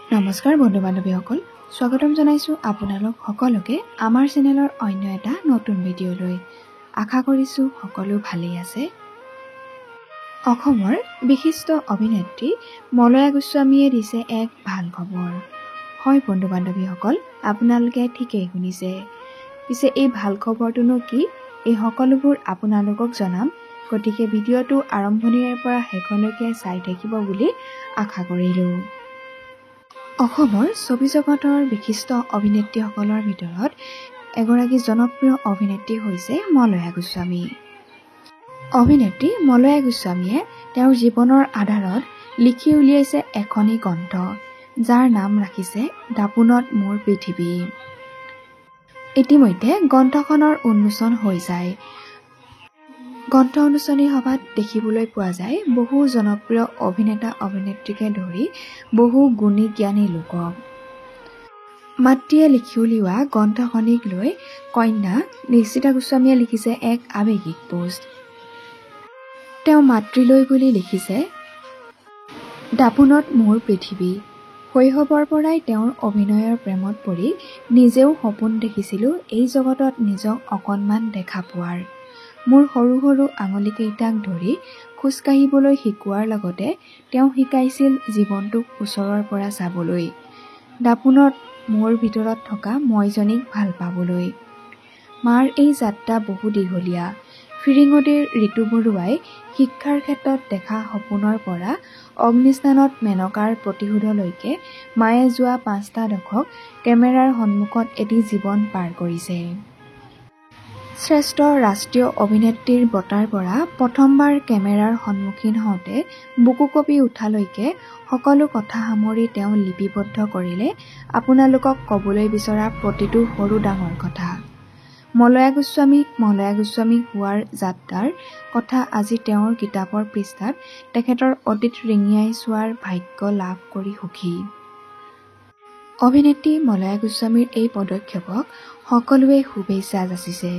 নমস্কাৰ বন্ধু বান্ধৱীসকল, স্বাগতম জনাইছোঁ আপোনালোক সকলোকে আমাৰ চেনেলৰ অন্য এটা নতুন ভিডিঅ'লৈ। আশা কৰিছোঁ সকলো ভালেই আছে। অসমৰ বিশিষ্ট অভিনেত্ৰী মলয়া গোস্বামীয়ে দিছে এক ভাল খবৰ। হয় বন্ধু বান্ধৱীসকল, আপোনালোকে ঠিকেই শুনিছে। পিছে এই ভাল খবৰটোনো কি, এই সকলোবোৰ আপোনালোকক জনাম। গতিকে ভিডিঅ'টো আৰম্ভণিৰে পৰা শেষলৈকে চাই থাকিব বুলি আশা কৰিলোঁ। অসমৰ ছবি জগতৰ বিশিষ্ট অভিনেত্ৰীসকলৰ ভিতৰত এগৰাকী জনপ্ৰিয় অভিনেত্ৰী হৈছে মলয়া গোস্বামী। অভিনেত্ৰী মলয়া গোস্বামীয়ে তেওঁৰ জীৱনৰ আধাৰত লিখি উলিয়াইছে এখনি গ্ৰন্থ, যাৰ নাম ৰাখিছে দাপোনত মোৰ পৃথিৱী। ইতিমধ্যে গ্ৰন্থখনৰ উন্মোচন হৈ যায়। গ্ৰন্থ উন্মোচনী সভাত দেখিবলৈ পোৱা যায় বহু জনপ্ৰিয় অভিনেতা অভিনেত্ৰীকে ধৰি বহু গুণী জ্ঞানী লোকক। মাতৃয়ে লিখি উলিওৱা গ্ৰন্থখনিক লৈ কন্যা নিশ্চিতা গোস্বামীয়ে লিখিছে এক আৱেগিক পোষ্ট। তেওঁ মাতৃলৈ বুলি লিখিছে, দাপোনত মোৰ পৃথিৱী। শৈশৱৰ পৰাই তেওঁৰ অভিনয়ৰ প্ৰেমত পৰি নিজেও সপোন দেখিছিলোঁ এই জগতত নিজক অকণমান দেখা পোৱাৰ। মোৰ সৰু সৰু আঙুলিকেইটাক ধৰি খোজকাঢ়িবলৈ শিকোৱাৰ লগতে তেওঁ শিকাইছিল জীৱনটোক ওচৰৰ পৰা চাবলৈ, দাপোনত মোৰ ভিতৰত থকা মইজনীক ভাল পাবলৈ। মাৰ এই যাত্ৰা বহু দীঘলীয়া। ফিৰিঙতিৰ ঋতু বৰুৱাই শিক্ষাৰ ক্ষেত্ৰত দেখা সপোনৰ পৰা অগ্নিস্নানত মেনকাৰ প্ৰতিশোধলৈকে মায়ে যোৱা 5টা দশক কেমেৰাৰ সন্মুখত এটি জীৱন পাৰ কৰিছে। শ্ৰেষ্ঠ ৰাষ্ট্ৰীয় অভিনেত্ৰীৰ বঁটাৰ পৰা প্ৰথমবাৰ কেমেৰাৰ সন্মুখীন হওঁতে বুকু কঁপি উঠালৈকে সকলো কথা সামৰি তেওঁ লিপিবদ্ধ কৰিলে আপোনালোকক ক'বলৈ বিচৰা প্ৰতিটো সৰু ডাঙৰ কথা। মলয়া গোস্বামী হোৱাৰ যাত্ৰাৰ কথা আজি তেওঁৰ কিতাপৰ পৃষ্ঠাত তেখেতৰ অতীত ৰিঙিয়াই চোৱাৰ ভাগ্য লাভ কৰি সুখী। অভিনেত্ৰী মলয়া গোস্বামীৰ এই পদক্ষেপক সকলোৱে শুভেচ্ছা যাচিছে।